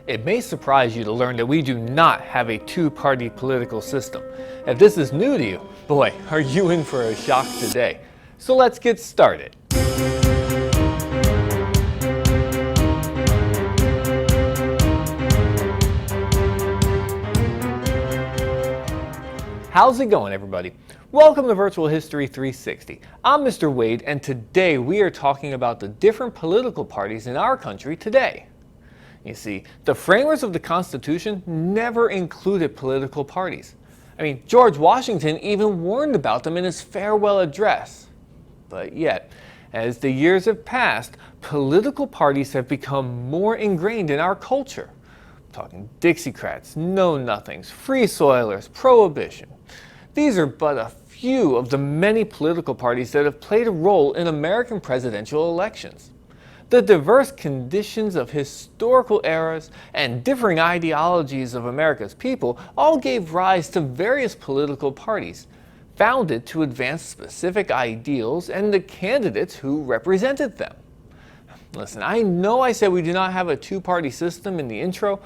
It may surprise you to learn that we do not have a two-party political system. If this is new to you, boy, are you in for a shock today. So let's get started. How's it going, everybody? Welcome to Virtual History 360. I'm Mr. Wade, and today we are talking about the different political parties in our country today. You see, the framers of the Constitution never included political parties. George Washington even warned about them in his farewell address. But yet, as the years have passed, political parties have become more ingrained in our culture. I'm talking Dixiecrats, Know-Nothings, Free Soilers, Prohibition. These are but a few of the many political parties that have played a role in American presidential elections. The diverse conditions of historical eras and differing ideologies of America's people all gave rise to various political parties, founded to advance specific ideals and the candidates who represented them. Listen, I know I said we do not have a two-party system in the intro,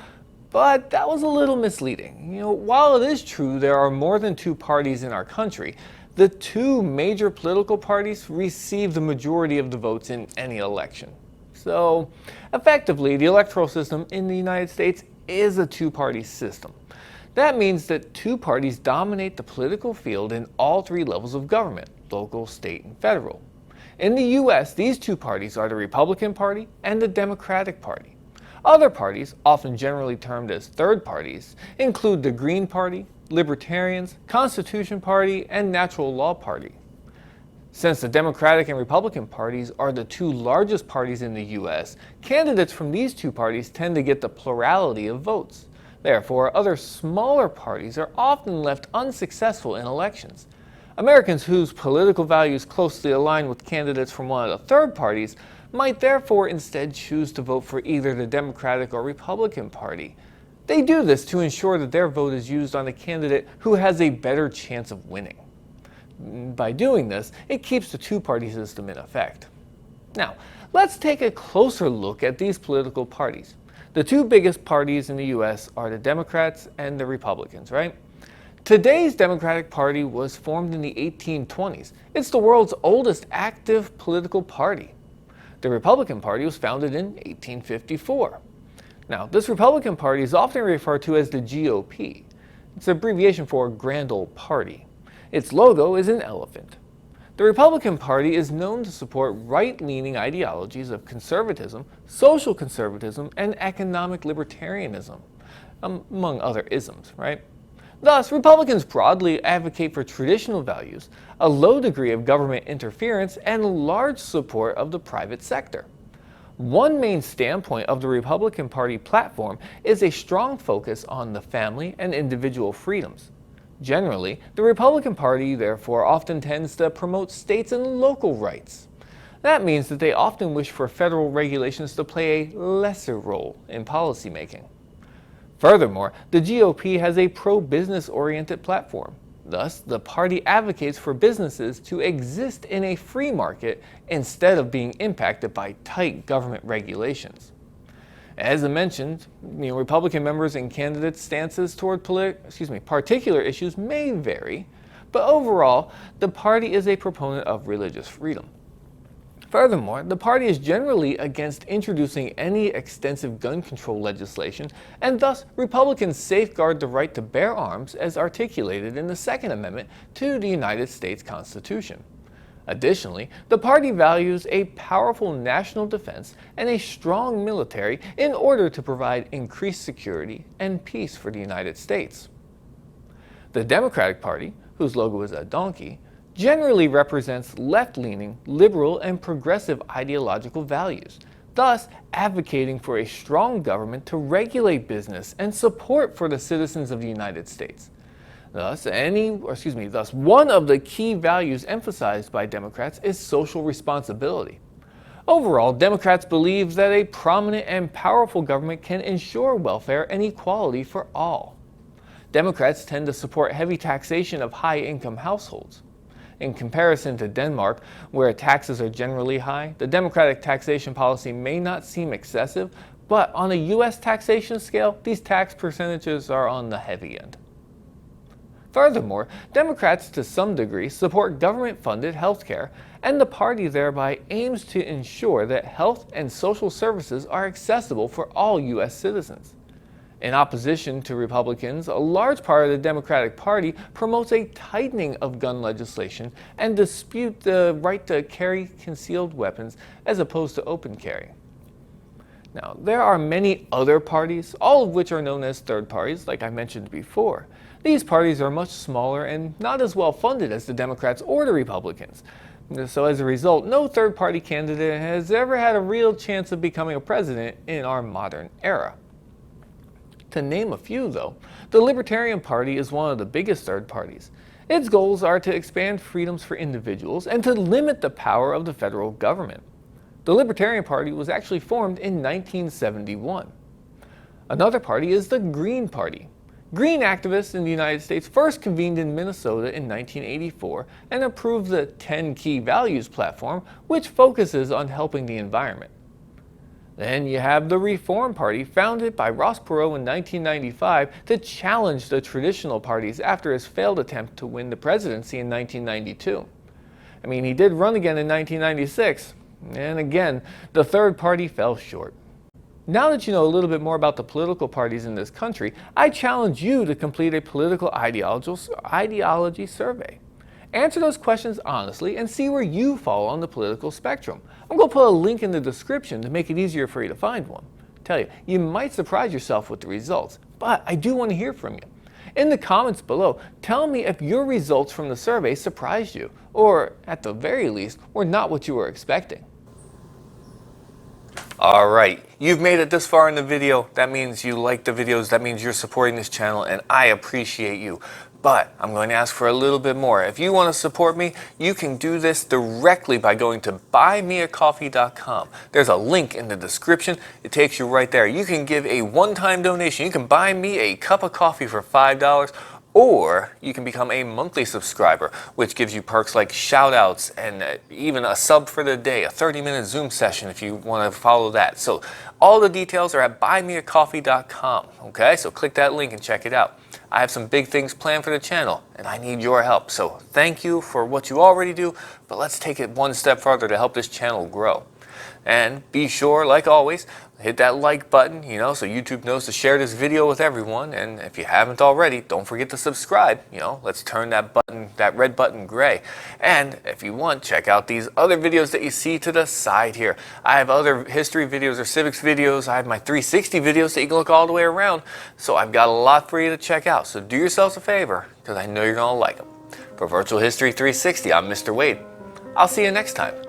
but that was a little misleading. While it is true there are more than two parties in our country, the two major political parties receive the majority of the votes in any election. So, effectively, the electoral system in the United States is a two-party system. That means that two parties dominate the political field in all three levels of government, local, state, and federal. In the U.S., these two parties are the Republican Party and the Democratic Party. Other parties, often generally termed as third parties, include the Green Party, Libertarians, Constitution Party, and Natural Law Party. Since the Democratic and Republican parties are the two largest parties in the U.S., candidates from these two parties tend to get the plurality of votes. Therefore, other smaller parties are often left unsuccessful in elections. Americans whose political values closely align with candidates from one of the third parties might therefore instead choose to vote for either the Democratic or Republican Party. They do this to ensure that their vote is used on a candidate who has a better chance of winning. By doing this, it keeps the two-party system in effect. Now, let's take a closer look at these political parties. The two biggest parties in the U.S. are the Democrats and the Republicans, right? Today's Democratic Party was formed in the 1820s. It's the world's oldest active political party. The Republican Party was founded in 1854. Now, this Republican Party is often referred to as the GOP. It's an abbreviation for Grand Old Party. Its logo is an elephant. The Republican Party is known to support right-leaning ideologies of conservatism, social conservatism, and economic libertarianism, among other isms, right? Thus, Republicans broadly advocate for traditional values, a low degree of government interference, and large support of the private sector. One main standpoint of the Republican Party platform is a strong focus on the family and individual freedoms. Generally, the Republican Party, therefore, often tends to promote states and local rights. That means that they often wish for federal regulations to play a lesser role in policymaking. Furthermore, the GOP has a pro-business oriented platform. Thus, the party advocates for businesses to exist in a free market instead of being impacted by tight government regulations. As I mentioned, Republican members and candidates' stances toward particular issues may vary, but overall, the party is a proponent of religious freedom. Furthermore, the party is generally against introducing any extensive gun control legislation, and thus Republicans safeguard the right to bear arms as articulated in the Second Amendment to the United States Constitution. Additionally, the party values a powerful national defense and a strong military in order to provide increased security and peace for the United States. The Democratic Party, whose logo is a donkey, generally represents left-leaning, liberal, and progressive ideological values, thus advocating for a strong government to regulate business and support for the citizens of the United States. Thus, one of the key values emphasized by Democrats is social responsibility. Overall, Democrats believe that a prominent and powerful government can ensure welfare and equality for all. Democrats tend to support heavy taxation of high-income households. In comparison to Denmark, where taxes are generally high, the Democratic taxation policy may not seem excessive, but on a U.S. taxation scale, these tax percentages are on the heavy end. Furthermore, Democrats to some degree support government-funded health care, and the party thereby aims to ensure that health and social services are accessible for all U.S. citizens. In opposition to Republicans, a large part of the Democratic Party promotes a tightening of gun legislation and dispute the right to carry concealed weapons as opposed to open carry. Now, there are many other parties, all of which are known as third parties, like I mentioned before. These parties are much smaller and not as well funded as the Democrats or the Republicans. So as a result, no third-party candidate has ever had a real chance of becoming a president in our modern era. To name a few, though, the Libertarian Party is one of the biggest third parties. Its goals are to expand freedoms for individuals and to limit the power of the federal government. The Libertarian Party was actually formed in 1971. Another party is the Green Party. Green activists in the United States first convened in Minnesota in 1984 and approved the 10 Key Values platform, which focuses on helping the environment. Then you have the Reform Party, founded by Ross Perot in 1995 to challenge the traditional parties after his failed attempt to win the presidency in 1992. I mean, he did run again in 1996, and again, the third party fell short. Now that you know a little bit more about the political parties in this country, I challenge you to complete a political ideology survey. Answer those questions honestly and see where you fall on the political spectrum. I'm going to put a link in the description to make it easier for you to find one. Tell you, you might surprise yourself with the results, but I do want to hear from you. In the comments below, tell me if your results from the survey surprised you, or at the very least, were not what you were expecting. Alright, you've made it this far in the video. That means you like the videos, that means you're supporting this channel, and I appreciate you. But I'm going to ask for a little bit more. If you want to support me, you can do this directly by going to buymeacoffee.com. There's a link in the description. It takes you right there. You can give a one-time donation. You can buy me a cup of coffee for $5, or you can become a monthly subscriber, which gives you perks like shout-outs and even a sub for the day, a 30-minute Zoom session if you want to follow that. So all the details are at buymeacoffee.com, okay? So click that link and check it out. I have some big things planned for the channel, and I need your help. So thank you for what you already do, but let's take it one step further to help this channel grow. And be sure, like always, hit that like button, so YouTube knows to share this video with everyone. And if you haven't already, don't forget to subscribe. Let's turn that red button gray. And if you want, check out these other videos that you see to the side here. I have other history videos or civics videos. I have my 360 videos that you can look all the way around. So I've got a lot for you to check out. So do yourselves a favor, because I know you're going to like them. For Virtual History 360, I'm Mr. Wade. I'll see you next time.